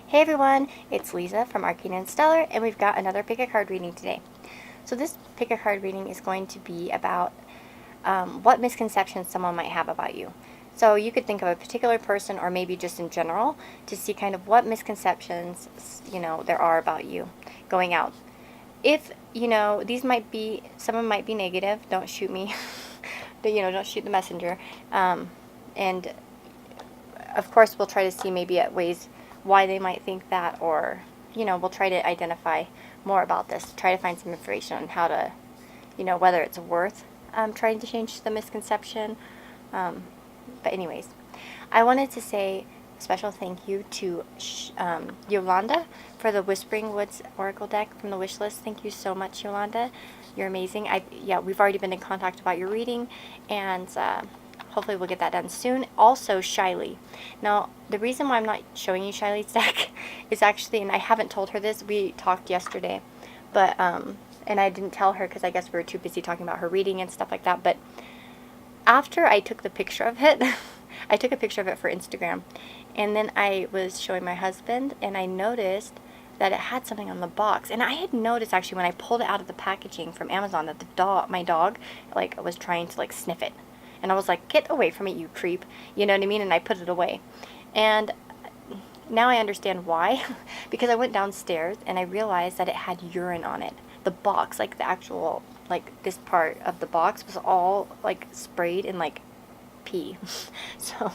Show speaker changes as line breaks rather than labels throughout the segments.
Hey everyone, it's Lisa from Arcane and Stellar, and we've got another pick a card reading today. So this pick a card reading is going to be about what misconceptions someone might have about you. So you could think of a particular person, or maybe just in general, to see kind of what misconceptions there are about you going out. If these might be, some of them might be negative. Don't shoot me. Don't shoot the messenger. And of course, we'll try to see maybe at ways why they might think that, or we'll try to identify more about this, try to find some information on how to, whether it's worth trying to change the misconception. But anyways, I wanted to say a special thank you to Yolanda for the Whispering Woods Oracle deck from the wish list. Thank you so much, Yolanda. You're amazing. We've already been in contact about your reading, and hopefully we'll get that done soon. Also, Shiley. Now, the reason why I'm not showing you Shiley's deck is actually, and I haven't told her this, we talked yesterday, but, and I didn't tell her because I guess we were too busy talking about her reading and stuff like that, but after I took the picture of it, I took a picture of it for Instagram, and then I was showing my husband, and I noticed that it had something on the box. And I had noticed actually when I pulled it out of the packaging from Amazon that my dog, like, was trying to, like, sniff it. And I was like, get away from it, you creep. You know what I mean? And I put it away. And now I understand why. Because I went downstairs and I realized that it had urine on it. The box, like the actual, like this part of the box was all like sprayed in like pee. So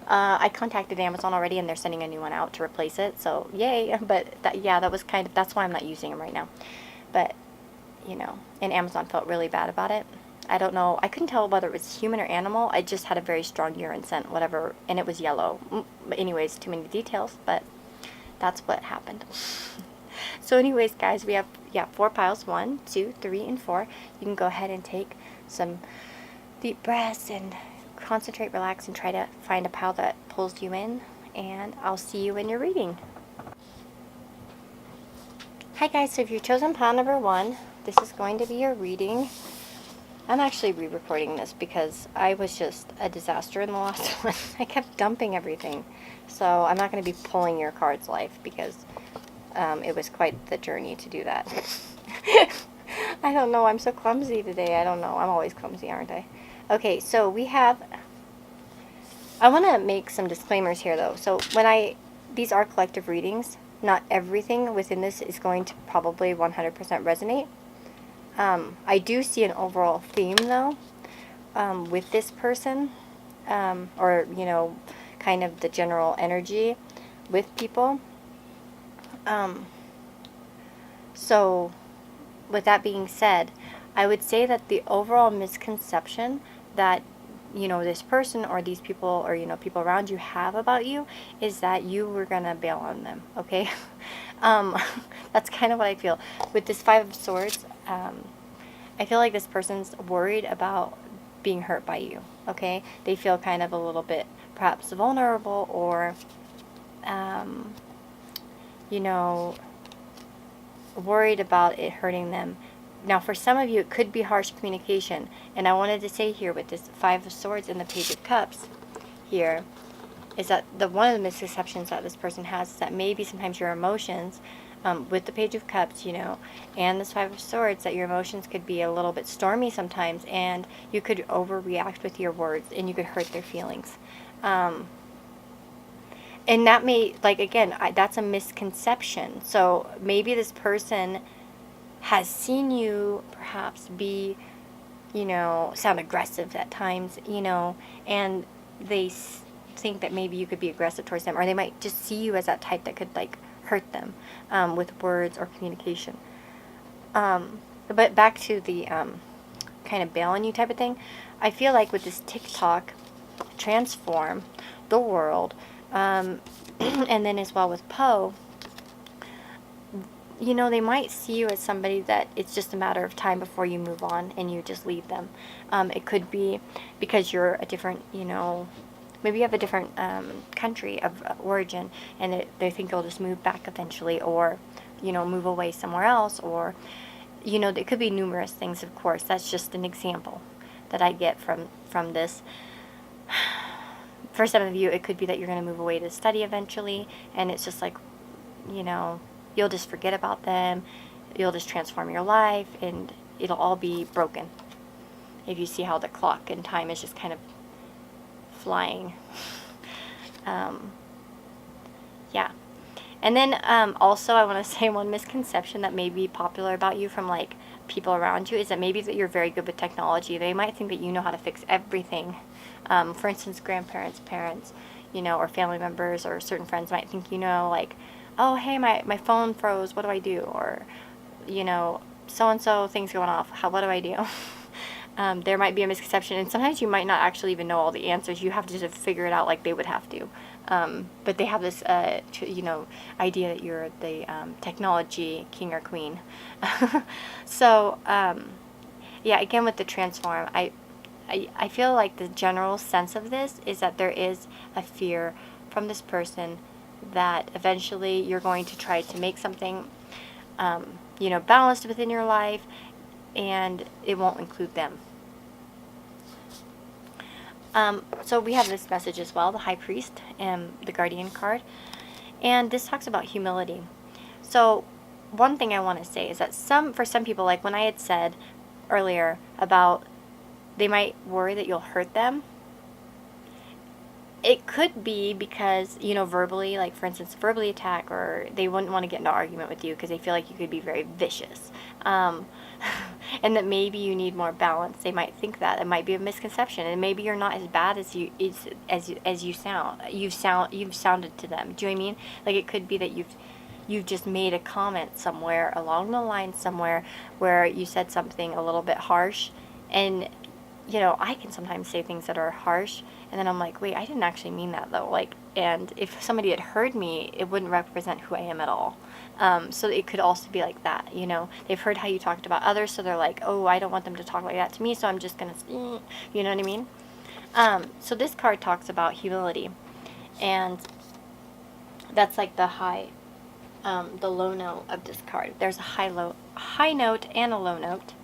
I contacted Amazon already and they're sending a new one out to replace it. So yay. But that was kind of, that's why I'm not using them right now. But, and Amazon felt really bad about it. I don't know. I couldn't tell whether it was human or animal. I just had a very strong urine scent, whatever, and it was yellow. But anyways, too many details, but that's what happened. So anyways, guys, we have, 4 piles. 1, 2, 3, and 4. You can go ahead and take some deep breaths and concentrate, relax, and try to find a pile that pulls you in, and I'll see you in your reading. Hi guys, so if you've chosen pile number 1, this is going to be your reading. I'm actually re-recording this because I was just a disaster in the last one. I kept dumping everything. So I'm not going to be pulling your cards live because it was quite the journey to do that. I don't know. I'm so clumsy today. I don't know. I'm always clumsy, aren't I? Okay, so we have... I want to make some disclaimers here, though. So these are collective readings. Not everything within this is going to probably 100% resonate. I do see an overall theme, though, with this person, or, kind of the general energy with people. So, with that being said, I would say that the overall misconception that, this person or these people or, people around you have about you is that you were going to bail on them, okay? That's kind of what I feel. With this 5 of Swords, I feel like this person's worried about being hurt by you, okay? They feel kind of a little bit perhaps vulnerable or, worried about it hurting them. Now, for some of you, it could be harsh communication. And I wanted to say here with this 5 of Swords and the Page of Cups here, is that one of the misconceptions that this person has is that maybe sometimes your emotions, with the Page of Cups, and this 5 of Swords, that your emotions could be a little bit stormy sometimes, and you could overreact with your words, and you could hurt their feelings. And that may, again, that's a misconception. So maybe this person has seen you perhaps be, sound aggressive at times, and they think that maybe you could be aggressive towards them, or they might just see you as that type that could, hurt them with words or communication. But back to the kind of bail on you type of thing, I feel like with this TikTok, transform the world, and then as well with Poe, they might see you as somebody that it's just a matter of time before you move on and you just leave them. It could be because you're a different, maybe you have a different country of origin, and they think you'll just move back eventually, or, move away somewhere else, or, it could be numerous things, of course. That's just an example that I get from this. For some of you, it could be that you're going to move away to study eventually, and it's just like, you know, you'll just forget about them. You'll just transform your life, and it'll all be broken. If you see how the clock and time is just kind of flying. Yeah. And then also I want to say one misconception that may be popular about you from like people around you is that maybe that you're very good with technology. They might think that you know how to fix everything. For instance, grandparents, parents, you know, or family members or certain friends might think, you know, like, oh, hey, my phone froze. What do I do? Or, you know, so-and-so thing's going off. What do I do? There might be a misconception, and sometimes you might not actually even know all the answers. You have to just figure it out like they would have to. But they have this, you know, idea that you're the technology king or queen. So, yeah, again with the transform, I feel like the general sense of this is that there is a fear from this person that eventually you're going to try to make something, you know, balanced within your life, and it won't include them. So we have this message as well, the High Priest and the Guardian card. And this talks about humility. So one thing I want to say is that for some people, like when I had said earlier about they might worry that you'll hurt them, it could be because, you know, verbally, like for instance, verbally attack, or they wouldn't want to get into an argument with you because they feel like you could be very vicious. And that maybe you need more balance. They might think that. It might be a misconception, and maybe you're not as bad as you sound. You've sounded to them. Do you know what I mean? Like it could be that you've just made a comment somewhere along the line somewhere where you said something a little bit harsh, and you know, I can sometimes say things that are harsh, and then I'm like, wait, I didn't actually mean that though. Like, and if somebody had heard me, it wouldn't represent who I am at all. So it could also be like that, you know. They've heard how you talked about others, so they're like, oh, I don't want them to talk like that to me, so I'm just gonna, you know what I mean? So this card talks about humility, and that's like the low note of this card. There's a high note and a low note.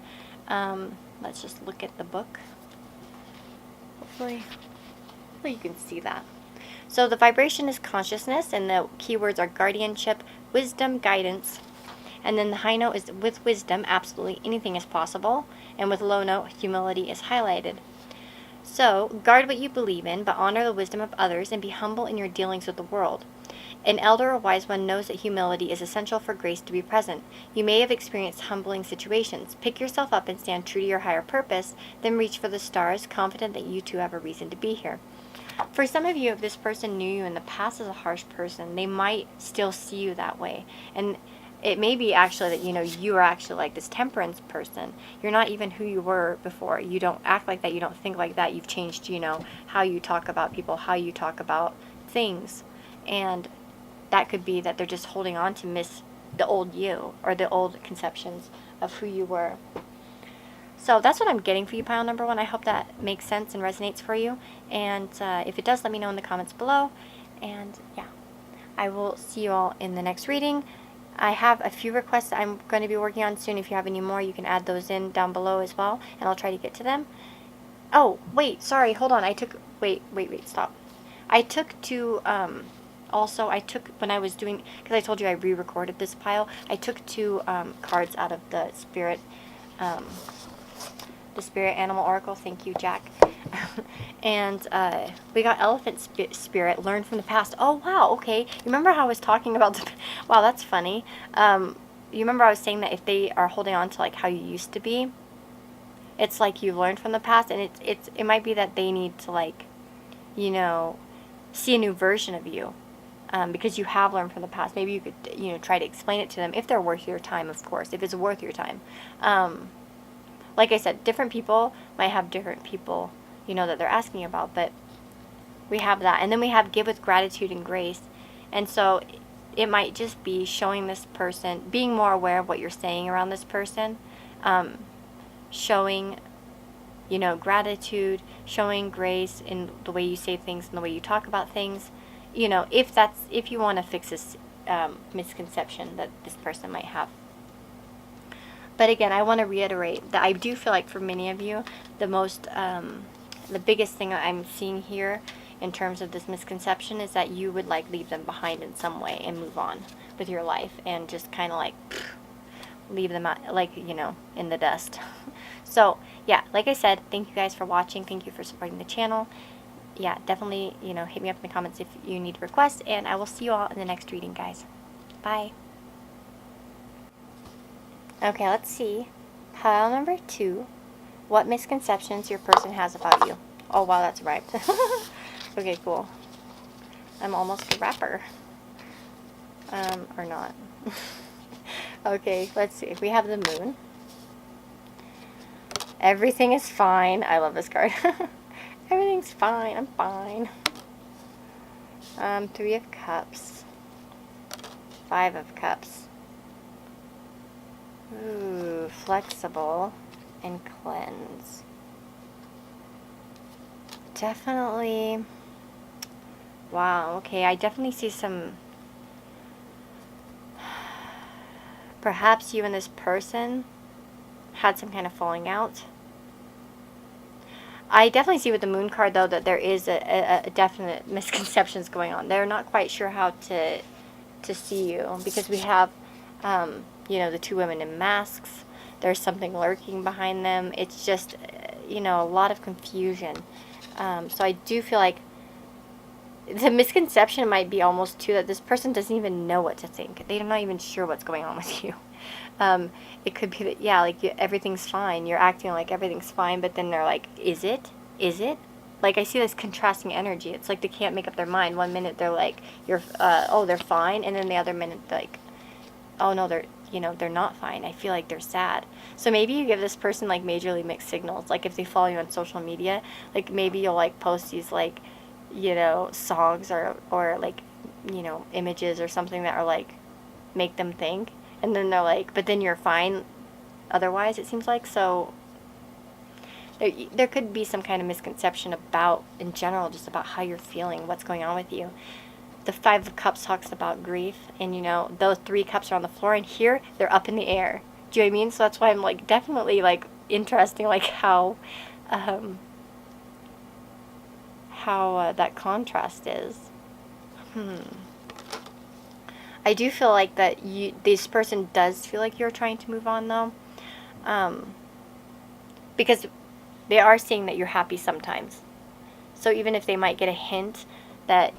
Let's just look at the book. Hopefully you can see that. So the vibration is consciousness, and the keywords are guardianship, wisdom, guidance. And then the high note is with wisdom, absolutely anything is possible. And with low note, humility is highlighted. So guard what you believe in, but honor the wisdom of others and be humble in your dealings with the world. An elder or wise one knows that humility is essential for grace to be present. You may have experienced humbling situations. Pick yourself up and stand true to your higher purpose, then reach for the stars, confident that you too have a reason to be here. For some of you, if this person knew you in the past as a harsh person, they might still see you that way. And it may be actually that, you know, you are actually like this temperance person. You're not even who you were before. You don't act like that. You don't think like that. You've changed, you know, how you talk about people, how you talk about things. And that could be that they're just holding on to the old you, or the old conceptions of who you were. So that's what I'm getting for you, pile number one. I hope that makes sense and resonates for you. And if it does, let me know in the comments below. And yeah, I will see you all in the next reading. I have a few requests that I'm going to be working on soon. If you have any more, you can add those in down below as well, and I'll try to get to them. Oh, wait, sorry, hold on. Wait, stop. I took to, when I was doing, because I told you I re-recorded this pile, I took two cards out of the spirit animal oracle. Thank you, Jack. And we got elephant spirit, learn from the past. Oh wow, okay. You remember how I was talking about wow, that's funny. You remember I was saying that if they are holding on to like how you used to be, it's like you learned from the past, and it might be that they need to, like, you know, see a new version of you, because you have learned from the past. Maybe you could, you know, try to explain it to them if they're worth your time, of course, if it's worth your time. Like I said, different people might have different people, you know, that they're asking about, but we have that. And then we have give with gratitude and grace. And so it might just be showing this person, being more aware of what you're saying around this person, showing, you know, gratitude, showing grace in the way you say things and the way you talk about things. You know, if you want to fix this misconception that this person might have. But again, I want to reiterate that I do feel like for many of you, the biggest thing I'm seeing here in terms of this misconception is that you would like leave them behind in some way and move on with your life and just kind of like leave them out, like, in the dust. So yeah, like I said, thank you guys for watching. Thank you for supporting the channel. Yeah, definitely, hit me up in the comments if you need requests, and I will see you all in the next reading, guys. Bye. Okay, let's see. Pile number 2. What misconceptions your person has about you. Oh, wow, that's right. Okay, cool. I'm almost a rapper. Or not. Okay, let's see. We have the moon. Everything is fine. I love this card. Everything's fine. I'm fine. 3 of Cups. 5 of Cups. Ooh, flexible and cleanse. Definitely. Wow, okay, I definitely see some. Perhaps you and this person had some kind of falling out. I definitely see with the moon card, though, that there is a definite misconceptions going on. They're not quite sure how to see you, because we have, the 2 women in masks. There's something lurking behind them. It's just, a lot of confusion. So I do feel like the misconception might be almost too that this person doesn't even know what to think. They're not even sure what's going on with you. It could be that, yeah, like everything's fine. You're acting like everything's fine, but then they're like, is it? Is it? Like, I see this contrasting energy. It's like they can't make up their mind. One minute they're like, they're fine, and then the other minute like, oh no, they're not fine. I feel like they're sad. So maybe you give this person like majorly mixed signals. Like if they follow you on social media, like maybe you'll like post these like, songs or like, images or something that are like, make them think. And then they're like, but then you're fine otherwise, it seems like. So there could be some kind of misconception about, in general, just about how you're feeling, what's going on with you. The 5 of Cups talks about grief, and those 3 cups are on the floor, and here they're up in the air. Do you know what I mean? So that's why I'm like definitely like interesting, like how that contrast is. I do feel like that this person does feel like you're trying to move on, though, because they are seeing that you're happy sometimes. So even if they might get a hint that,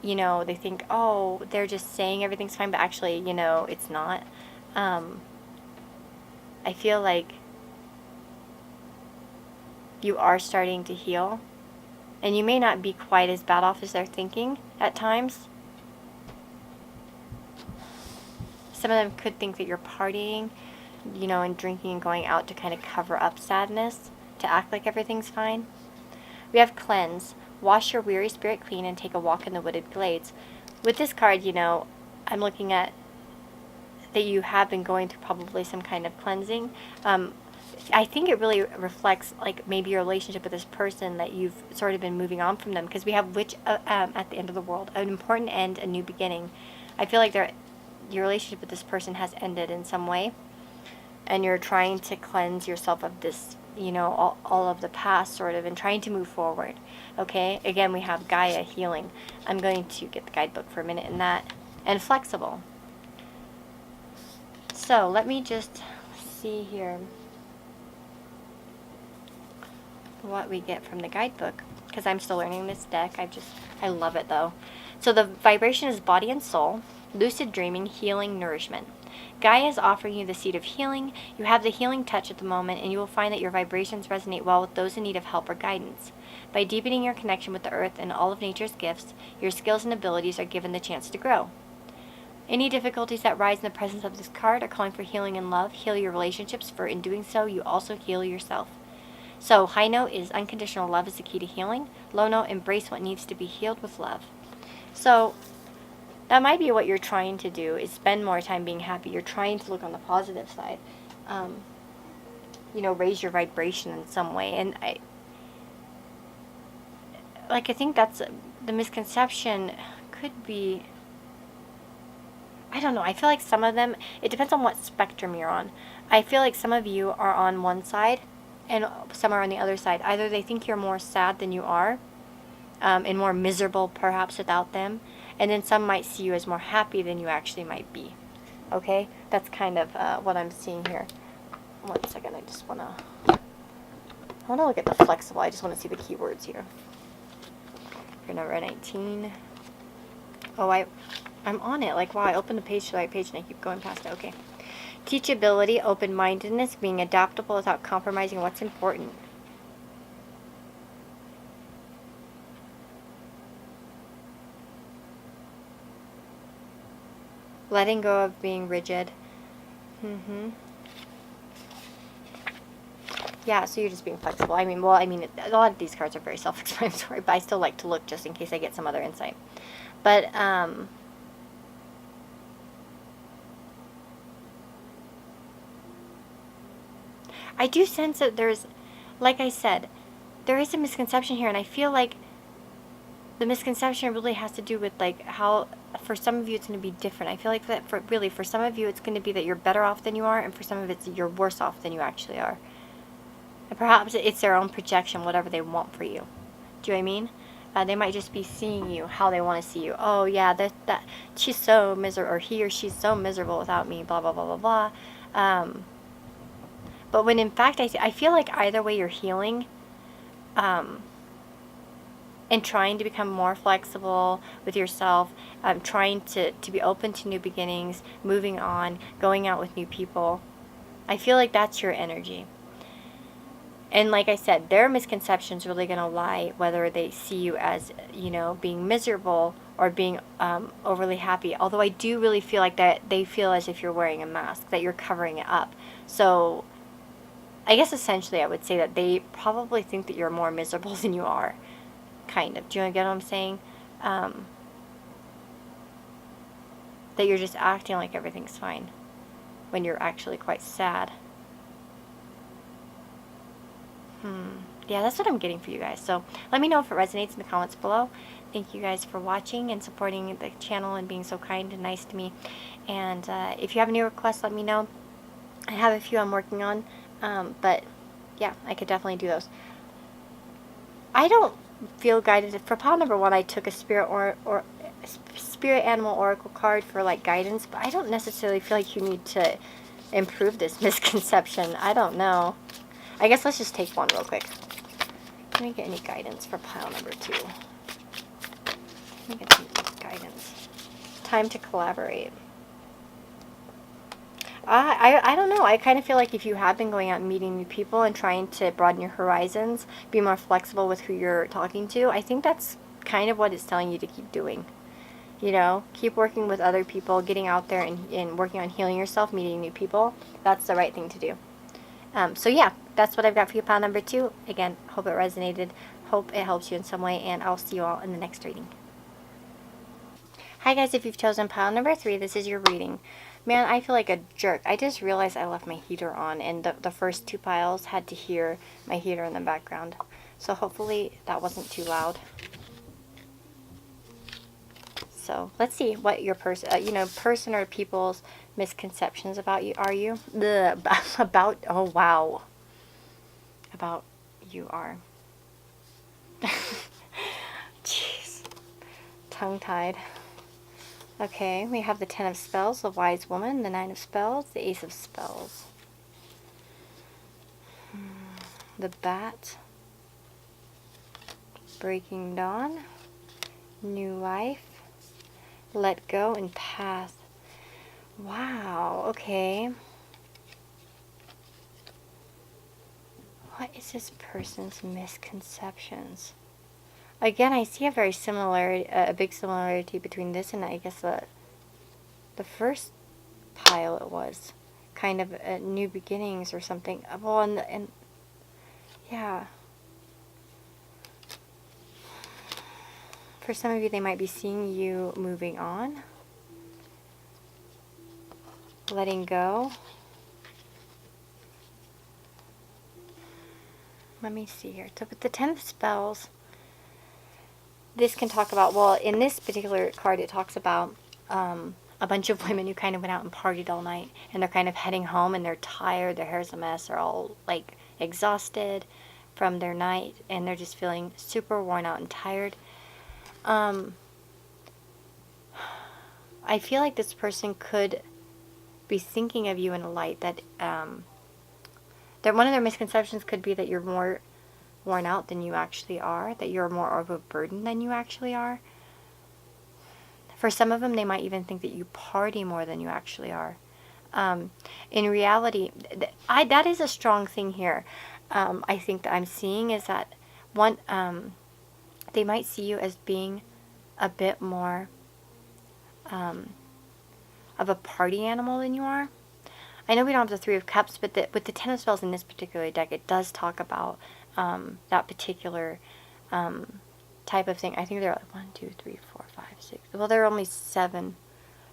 they think, oh, they're just saying everything's fine, but actually, it's not. I feel like you are starting to heal, and you may not be quite as bad off as they're thinking at times. Some of them could think that you're partying, and drinking and going out to kind of cover up sadness, to act like everything's fine. We have cleanse. Wash your weary spirit clean and take a walk in the wooded glades. With this card, I'm looking at that you have been going through probably some kind of cleansing. I think it really reflects like maybe your relationship with this person, that you've sort of been moving on from them, because we have Witch at the end of the world, an important end, a new beginning. I feel like your relationship with this person has ended in some way, and you're trying to cleanse yourself of this, all of the past, sort of, and trying to move forward. Okay, again, we have Gaia, healing. I'm going to get the guidebook for a minute in that. And flexible. So let me just see here what we get from the guidebook, because I'm still learning this deck. I love it, though. So the vibration is body and soul, lucid dreaming, healing, nourishment. Gaia is offering you the seed of healing. You have the healing touch at the moment, and you will find that your vibrations resonate well with those in need of help or guidance. By deepening your connection with the earth and all of nature's gifts, your skills and abilities are given the chance to grow. Any difficulties that rise in the presence of this card are calling for healing and love. Heal your relationships, for in doing so, you also heal yourself. So high note is unconditional love is the key to healing. Low note, embrace what needs to be healed with love. So that might be what you're trying to do, is spend more time being happy. You're trying to look on the positive side. Raise your vibration in some way. And I think that's the misconception. Could be, I don't know. I feel like some of them, it depends on what spectrum you're on. I feel like some of you are on one side and some are on the other side. Either they think you're more sad than you are, and more miserable perhaps without them. And then some might see you as more happy than you actually might be. Okay? That's kind of what I'm seeing here. 1 second, I want to look at the flexible. I just want to see the keywords here. Your number 19. Oh, I'm on it. Like, wow, I opened the page to the right page and I keep going past it. Okay. Teachability, open-mindedness, being adaptable without compromising what's important. Letting go of being rigid. Yeah, so you're just being flexible. I mean, a lot of these cards are very self-explanatory, but I still like to look just in case I get some other insight. But, I do sense that there's, like I said, there is a misconception here, and I feel like the misconception really has to do with, like, how, for some of you, it's going to be different. I feel like that, for some of you, it's going to be that you're better off than you are, and for some of it's you're worse off than you actually are. And perhaps it's their own projection, whatever they want for you. Do you know what I mean? They might just be seeing you how they want to see you. Oh, yeah, that she's so miserable, or he or she's so miserable without me, blah, blah, blah, blah, blah. But when in fact, I feel like either way you're healing, and trying to become more flexible with yourself, trying to be open to new beginnings, moving on, going out with new people. I feel like that's your energy. And like I said, their misconceptions really going to lie whether they see you as, being miserable or being overly happy. Although I do really feel like that they feel as if you're wearing a mask, that you're covering it up. So I guess essentially I would say that they probably think that you're more miserable than you are. Kind of. Do you get what I'm saying? That you're just acting like everything's fine when you're actually quite sad. Yeah, that's what I'm getting for you guys. So let me know if it resonates in the comments below. Thank you guys for watching and supporting the channel and being so kind and nice to me. And if you have any requests, let me know. I have a few I'm working on. But yeah, I could definitely do those. I don't feel guided. For pile number 1, I took a spirit spirit animal oracle card for like guidance, but I don't necessarily feel like you need to improve this misconception. I don't know. I guess let's just take one real quick. Can we get any guidance for pile number 2? Can we get some guidance? Time to collaborate. I don't know. I kind of feel like if you have been going out and meeting new people and trying to broaden your horizons, be more flexible with who you're talking to, I think that's kind of what it's telling you to keep doing. Keep working with other people, getting out there and working on healing yourself, meeting new people. That's the right thing to do. So yeah, that's what I've got for you, pile number 2. Again, hope it resonated. Hope it helps you in some way, and I'll see you all in the next reading. Hi guys, if you've chosen pile number 3, this is your reading. Man, I feel like a jerk. I just realized I left my heater on, and the first 2 piles had to hear my heater in the background. So hopefully that wasn't too loud. So let's see what your person or people's misconceptions about you are. Oh wow. About you are. Jeez. Tongue-tied. Okay, we have the 10 of Spells, the Wise Woman, the 9 of Spells, the Ace of Spells. The Bat. Breaking Dawn. New Life. Let Go and Path. Wow, okay. What is this person's misconceptions? Again, I see a very a big similarity between this and I guess the first pile. It was kind of new beginnings or something. Well, and yeah. For some of you, they might be seeing you moving on, letting go. Let me see here. So with the 10 of Spells, this can talk about, well, in this particular card, it talks about a bunch of women who kind of went out and partied all night, and they're kind of heading home, and they're tired, their hair's a mess, they're all, like, exhausted from their night, and they're just feeling super worn out and tired. I feel like this person could be thinking of you in a light that one of their misconceptions could be that you're more worn out than you actually are, that you're more of a burden than you actually are. For some of them, they might even think that you party more than you actually are. In reality, that is a strong thing here. I think that I'm seeing is that one, they might see you as being a bit more of a party animal than you are. I know we don't have the Three of Cups, but with the Ten of Spells in this particular deck, it does talk about that particular type of thing. I think there are like 1, 2, 3, 4, 5, 6. Well, there are only 7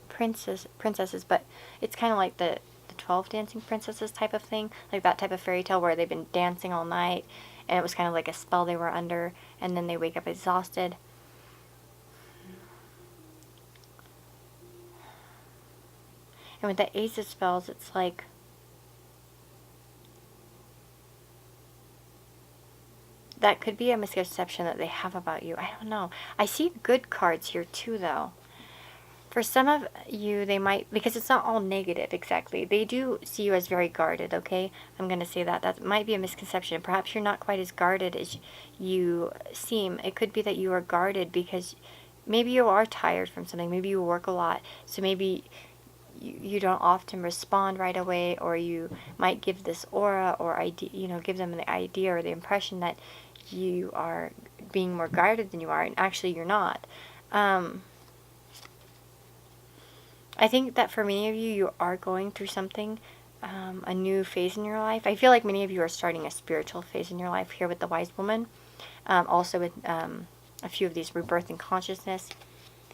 princesses, but it's kind of like the 12 dancing princesses type of thing, like that type of fairy tale where they've been dancing all night, and it was kind of like a spell they were under, and then they wake up exhausted. And with the Ace of Spells, it's like that could be a misconception that they have about you. I don't know. I see good cards here too, though. For some of you, they might, because it's not all negative exactly. They do see you as very guarded, okay? I'm going to say that. That might be a misconception. Perhaps you're not quite as guarded as you seem. It could be that you are guarded because maybe you are tired from something. Maybe you work a lot. So maybe you don't often respond right away, or you might give this aura or idea, give them the idea or the impression that you are being more guarded than you are, and actually you're not. I think that for many of you, you are going through something, a new phase in your life. I feel like many of you are starting a spiritual phase in your life here with the Wise Woman. Also with a few of these rebirth in consciousness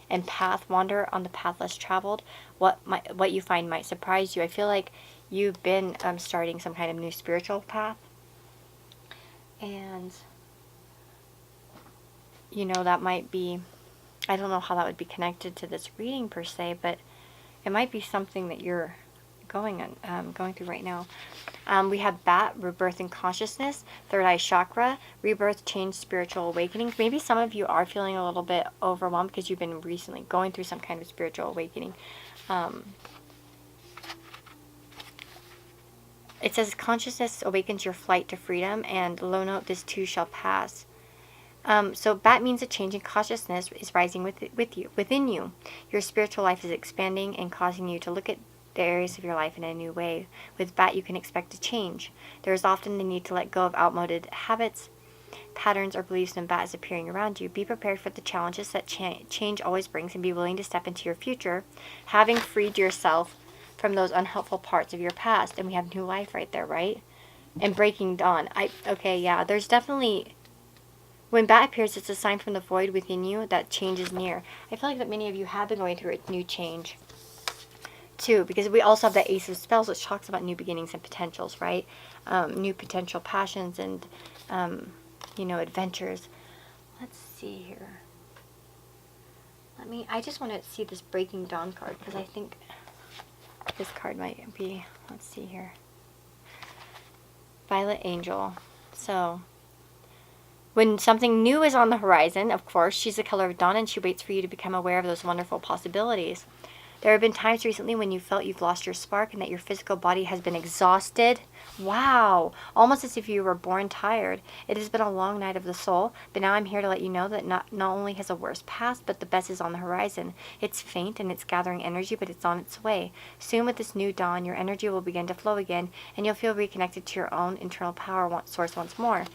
and path, wander on the path less traveled. What you find might surprise you. I feel like you've been starting some kind of new spiritual path. And, that might be, I don't know how that would be connected to this reading per se, but it might be something that you're going through right now. We have Bat, rebirth in consciousness, third eye chakra, rebirth, change, spiritual awakenings. Maybe some of you are feeling a little bit overwhelmed because you've been recently going through some kind of spiritual awakening. It says consciousness awakens your flight to freedom, and low note, this too shall pass. So Bat means a change in consciousness is rising within you. Your spiritual life is expanding and causing you to look at the areas of your life in a new way. With Bat, you can expect a change. There is often the need to let go of outmoded habits, patterns, or beliefs when Bat is appearing around you. Be prepared for the challenges that change always brings, and be willing to step into your future, having freed yourself from those unhelpful parts of your past. And we have new life right there, right? And breaking dawn. There's definitely... When Bat appears, it's a sign from the void within you that change is near. I feel like that many of you have been going through a new change, too, because we also have the Ace of Spells, which talks about new beginnings and potentials, right? New potential passions and, adventures. Let's see here. I just want to see this Breaking Dawn card, because I think this card might be, let's see here. Violet Angel. So... when something new is on the horizon, of course, she's the color of dawn, and she waits for you to become aware of those wonderful possibilities. There have been times recently when you felt you've lost your spark and that your physical body has been exhausted. Wow! Almost as if you were born tired. It has been a long night of the soul, but now I'm here to let you know that not only has the worst passed, but the best is on the horizon. It's faint and it's gathering energy, but it's on its way. Soon with this new dawn, your energy will begin to flow again, and you'll feel reconnected to your own internal power source once more.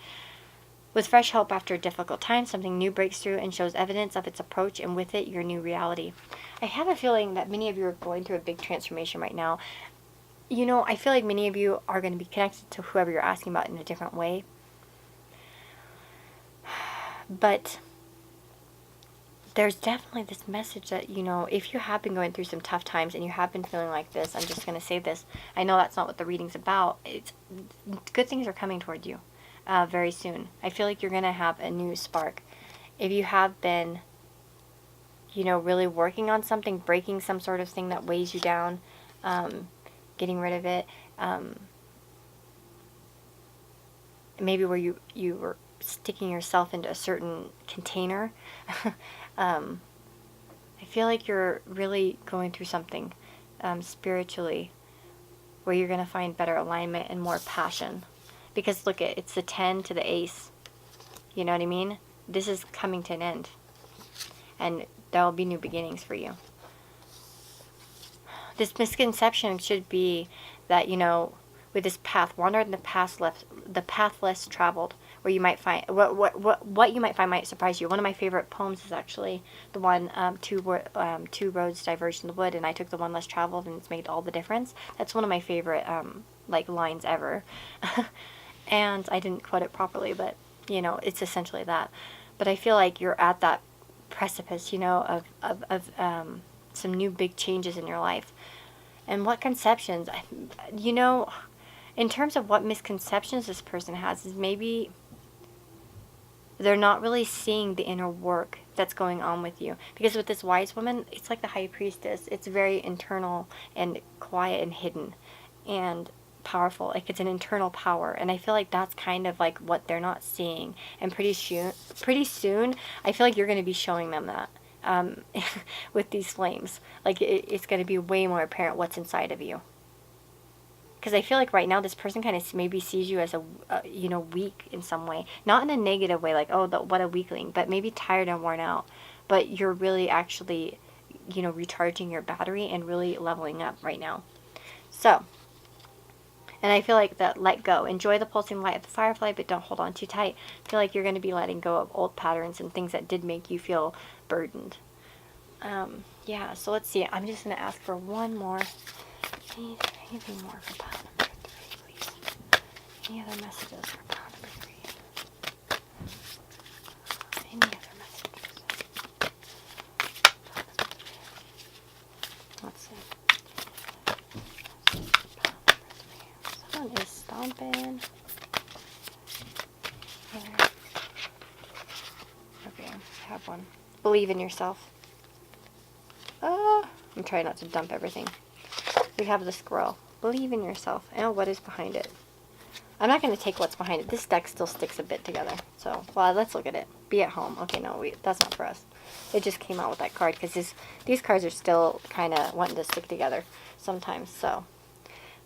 With fresh hope after a difficult time, something new breaks through and shows evidence of its approach, and with it, your new reality. I have a feeling that many of you are going through a big transformation right now. I feel like many of you are going to be connected to whoever you're asking about in a different way. But there's definitely this message that, if you have been going through some tough times and you have been feeling like this, I'm just going to say this. I know that's not what the reading's about. Good things are coming toward you. Very soon. I feel like you're going to have a new spark. If you have been, really working on something, breaking some sort of thing that weighs you down, getting rid of it, maybe where you were sticking yourself into a certain container, I feel like you're really going through something spiritually where you're going to find better alignment and more passion. Because look, it's the 10 to the ace. You know what I mean? This is coming to an end. And there will be new beginnings for you. This misconception should be that, you know, with this path, wander in the path less traveled, where you might find what you might find might surprise you. One of my favorite poems is actually the one two roads diverged in the wood, and I took the one less traveled, and it's made all the difference. That's one of my favorite like lines ever. And I didn't quote it properly, but you know, it's essentially that. But I feel like you're at that precipice, you know, of some new big changes in your life. And what conceptions, you know, in terms of what misconceptions this person has, is maybe they're not really seeing the inner work that's going on with you. Because with this wise woman, it's like the high priestess. It's very internal and quiet and hidden and powerful. Like, it's an internal power. And I feel like that's kind of like what they're not seeing. And pretty soon, I feel like you're going to be showing them that. With these flames. Like, it's going to be way more apparent what's inside of you. Because I feel like right now this person kind of maybe sees you as you know, weak in some way. Not in a negative way, like, oh, what a weakling, but maybe tired and worn out. But you're really actually, you know, recharging your battery and really leveling up right now. So, and I feel like that let go. Enjoy the pulsing light of the firefly, but don't hold on too tight. I feel like you're going to be letting go of old patterns and things that did make you feel burdened. Yeah, so let's see. I'm just going to ask for one more. Anything more for pile number 3, please? Any other messages for pile number 3? Any other messages? Pile number 3. Let's see. Pile number 3. Someone is stomping. Okay, I have one. Believe in yourself. I'm trying not to dump everything. We have the squirrel. Believe in yourself. I know what is behind it. I'm not going to take what's behind it. This deck still sticks a bit together. So, well, let's look at it. Be at home. Okay, no, that's not for us. It just came out with that card because these cards are still kind of wanting to stick together sometimes. So,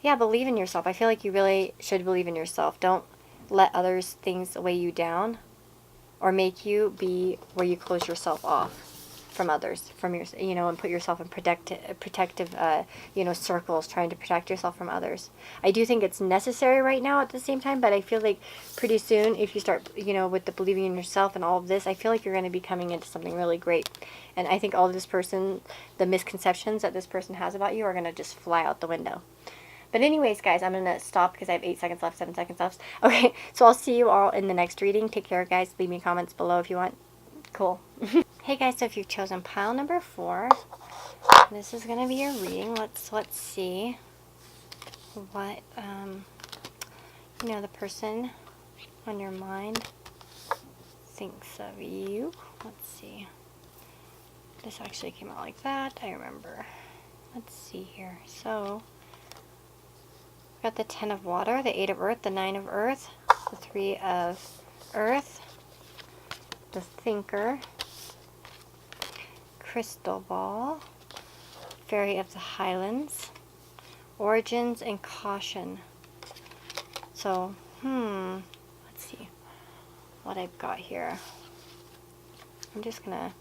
yeah, believe in yourself. I feel like you really should believe in yourself. Don't let others' things weigh you down or make you be where you close yourself off from others, from your, you know, and put yourself in protective, you know, circles, trying to protect yourself from others. I do think it's necessary right now at the same time, but I feel like pretty soon, if you start, you know, with the believing in yourself and all of this, I feel like you're going to be coming into something really great. And I think all of this person, the misconceptions that this person has about you are going to just fly out the window. But anyways, guys, I'm going to stop because I have 8 seconds left, 7 seconds left. Okay, so I'll see you all in the next reading. Take care, guys. Leave me comments below if you want. Cool. Hey guys, so if you've chosen pile number 4, this is gonna be your reading. Let's see what you know, the person on your mind thinks of you. Let's see. This actually came out like that. I remember. Let's see here. So we've got the 10 of water, the 8 of earth, the 9 of earth, the 3 of earth, the thinker, crystal ball, fairy of the highlands, origins, and caution. So, let's see what I've got here. I'm just gonna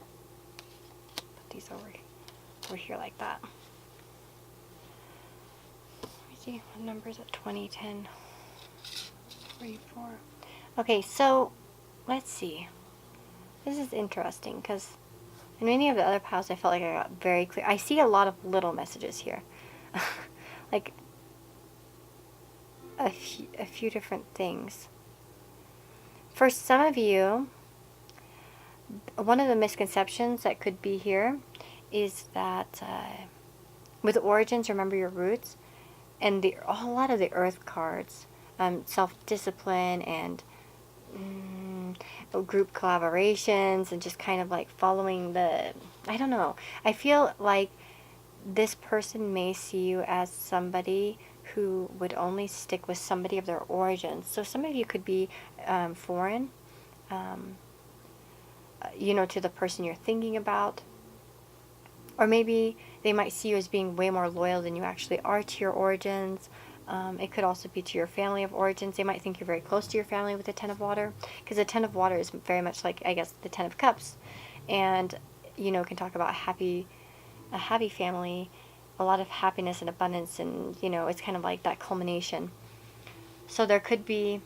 put these over here like that. Let me see what numbers at 20, 10, 44. Okay, so let's see. This is interesting because in many of the other piles, I felt like I got very clear. I see a lot of little messages here. Like a few different things. For some of you, one of the misconceptions that could be here is that with origins, remember your roots, and a lot of the earth cards, self-discipline and group collaborations and just kind of like following the, I don't know. I feel like this person may see you as somebody who would only stick with somebody of their origins. So some of you could be foreign, to the person you're thinking about. Or maybe they might see you as being way more loyal than you actually are to your origins. It could also be to your family of origins. They might think you're very close to your family with the Ten of Water, because the Ten of Water is very much like, I guess, the Ten of Cups, and can talk about a happy family, a lot of happiness and abundance, and it's kind of like that culmination. So there could be,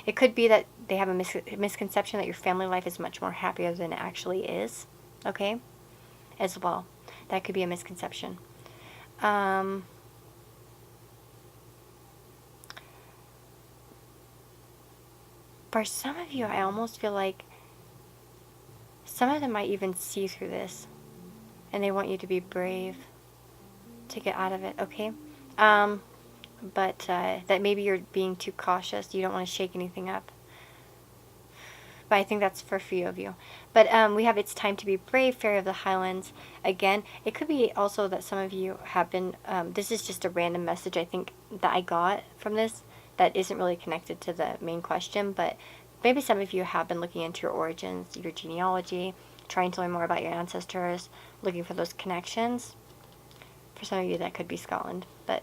it could be that they have a misconception that your family life is much more happier than it actually is. Okay, as well, that could be a misconception. For some of you, I almost feel like some of them might even see through this, and they want you to be brave to get out of it, okay? But that maybe you're being too cautious. You don't want to shake anything up. But I think that's for a few of you. But we have It's Time to Be Brave, Fairy of the Highlands. Again, it could be also that some of you have been, this is just a random message I think that I got from this that isn't really connected to the main question, but maybe some of you have been looking into your origins, your genealogy, trying to learn more about your ancestors, looking for those connections. For some of you, that could be Scotland, but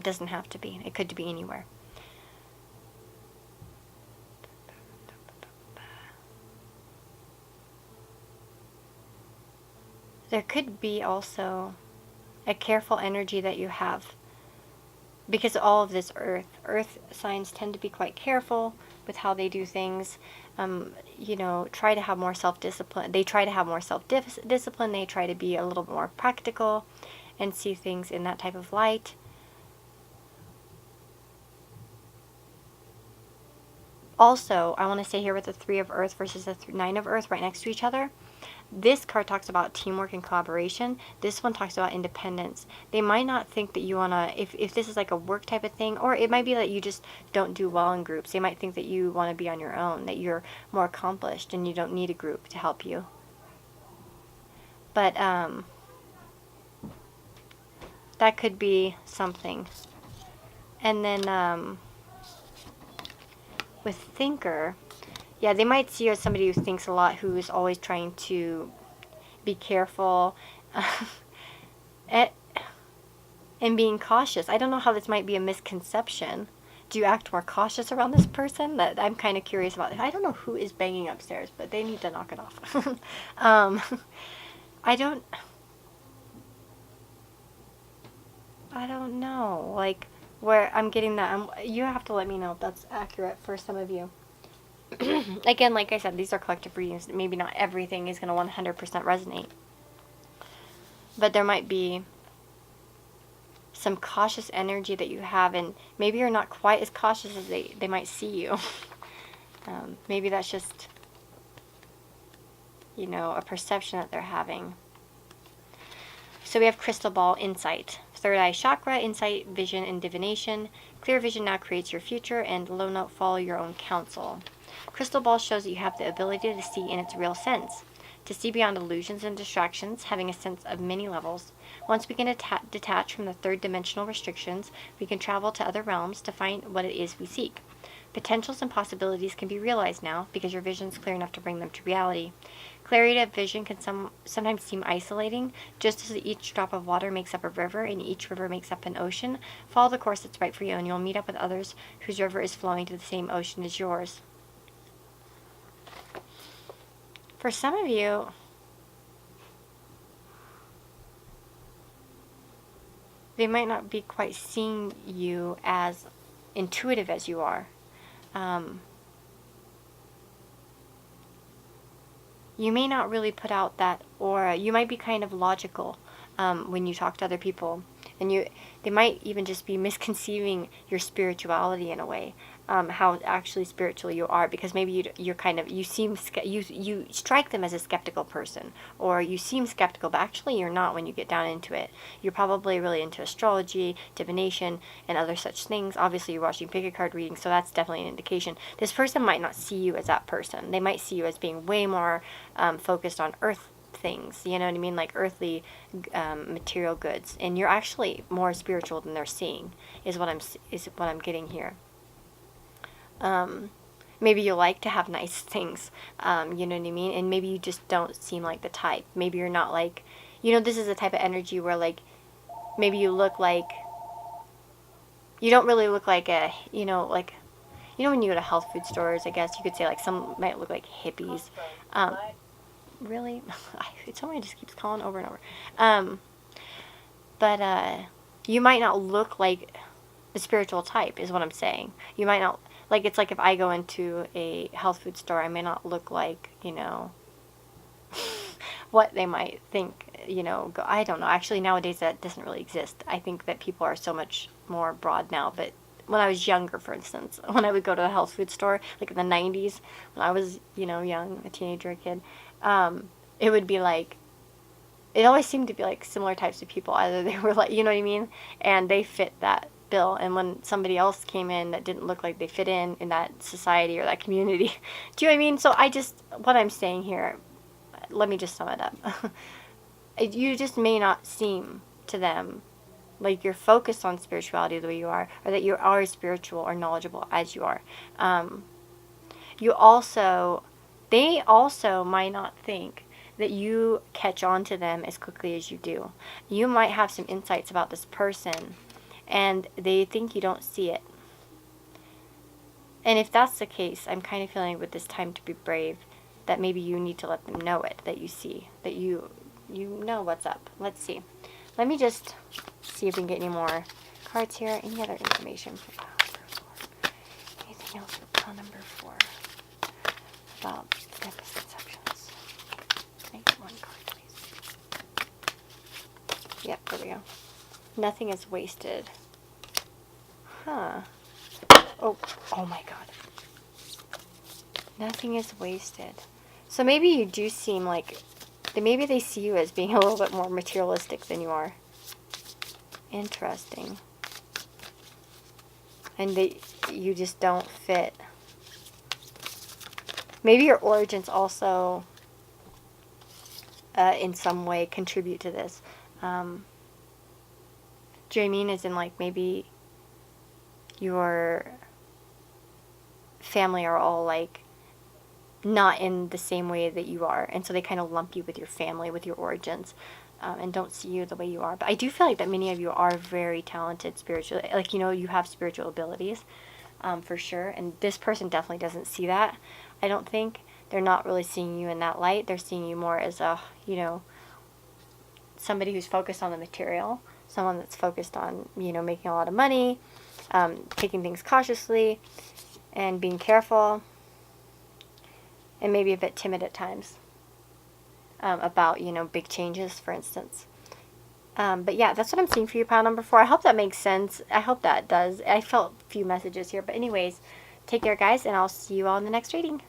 doesn't have to be. It could be anywhere. There could be also a careful energy that you have, because all of this earth signs tend to be quite careful with how they do things. Try to have more self-discipline. They try to have more self-discipline. They try to be a little bit more practical and see things in that type of light. Also, I want to say here with the Three of Earth versus the Nine of Earth right next to each other, this card talks about teamwork and collaboration. This one talks about independence. They might not think that you want to, if this is like a work type of thing, or it might be that you just don't do well in groups. They might think that you want to be on your own, that you're more accomplished and you don't need a group to help you. But that could be something. And then with Thinker, yeah, they might see you as somebody who thinks a lot, who is always trying to be careful and being cautious. I don't know how this might be a misconception. Do you act more cautious around this person? That I'm kind of curious about. I don't know who is banging upstairs, but they need to knock it off. I don't know, like, where I'm getting that. You have to let me know if that's accurate for some of you. Again, like I said, these are collective readings. Maybe not everything is going to 100% resonate. But there might be some cautious energy that you have, and maybe you're not quite as cautious as they might see you. Maybe that's just, a perception that they're having. So we have Crystal Ball, Insight. Third Eye Chakra, Insight, Vision, and Divination. Clear vision now creates your future, and low note, follow your own counsel. Crystal Ball shows that you have the ability to see in its real sense, to see beyond illusions and distractions, having a sense of many levels. Once we can detach from the third dimensional restrictions, we can travel to other realms to find what it is we seek. Potentials and possibilities can be realized now because your vision is clear enough to bring them to reality. Clarity of vision can sometimes seem isolating. Just as each drop of water makes up a river and each river makes up an ocean, follow the course that's right for you, and you'll meet up with others whose river is flowing to the same ocean as yours. For some of you, they might not be quite seeing you as intuitive as you are. You may not really put out that aura. You might be kind of logical when you talk to other people, and they might even just be misconceiving your spirituality in a way, how actually spiritual you are, because maybe you strike them as a skeptical person, or you seem skeptical, but actually you're not when you get down into it. You're probably really into astrology, divination, and other such things. Obviously you're watching pick a card readings, so that's definitely an indication. This person might not see you as that person. They might see you as being way more focused on earth things, you know what I mean, like earthly material goods, and you're actually more spiritual than they're seeing, is what I'm getting here. Maybe you like to have nice things, you know what I mean? And maybe you just don't seem like the type. Maybe you're not like, this is the type of energy where, like, maybe you look like, you don't really look like a, like, when you go to health food stores, I guess you could say, like, some might look like hippies. Really? Somebody just keeps calling over and over. But you might not look like the spiritual type, is what I'm saying. You might not, like, it's like if I go into a health food store, I may not look like, what they might think, I don't know. Actually, nowadays that doesn't really exist. I think that people are so much more broad now, but when I was younger, for instance, when I would go to a health food store, like in the 90s, when I was, young, a teenager, a kid, it would be like, it always seemed to be like similar types of people. Either they were like, you know what I mean? And they fit that bill. And when somebody else came in that didn't look like they fit in that society or that community, do you know what I mean? So what I'm saying here, let me just sum it up. You just may not seem to them like you're focused on spirituality the way you are, or that you are as spiritual or knowledgeable as you are. They also might not think that you catch on to them as quickly as you do. You might have some insights about this person, and they think you don't see it. And if that's the case, I'm kind of feeling with this time to be brave, that maybe you need to let them know it, that you see, that you know what's up. Let's see. Let me just see if we can get any more cards here. Any other information for pile number 4? Anything else for pile number 4 about the misconceptions? Make one card, please. Yep, there we go. Nothing is wasted. Huh. Oh my God. Nothing is wasted. So maybe you do seem like, maybe they see you as being a little bit more materialistic than you are. Interesting. And you just don't fit. Maybe your origins also, in some way, contribute to this. Do you know what I mean? As in, like, maybe your family are all, like, not in the same way that you are, and so they kind of lump you with your family, with your origins, and don't see you the way you are. But I do feel like that many of you are very talented spiritually, like, you have spiritual abilities, for sure, and this person definitely doesn't see that. I don't think they're not really seeing you in that light. They're seeing you more as a, somebody who's focused on the material, someone that's focused on, making a lot of money, taking things cautiously, and being careful, and maybe a bit timid at times, about, big changes, for instance. But yeah, that's what I'm seeing for you, pile number 4. I hope that makes sense. I hope that does. I felt a few messages here. But anyways, take care, guys, and I'll see you all in the next reading.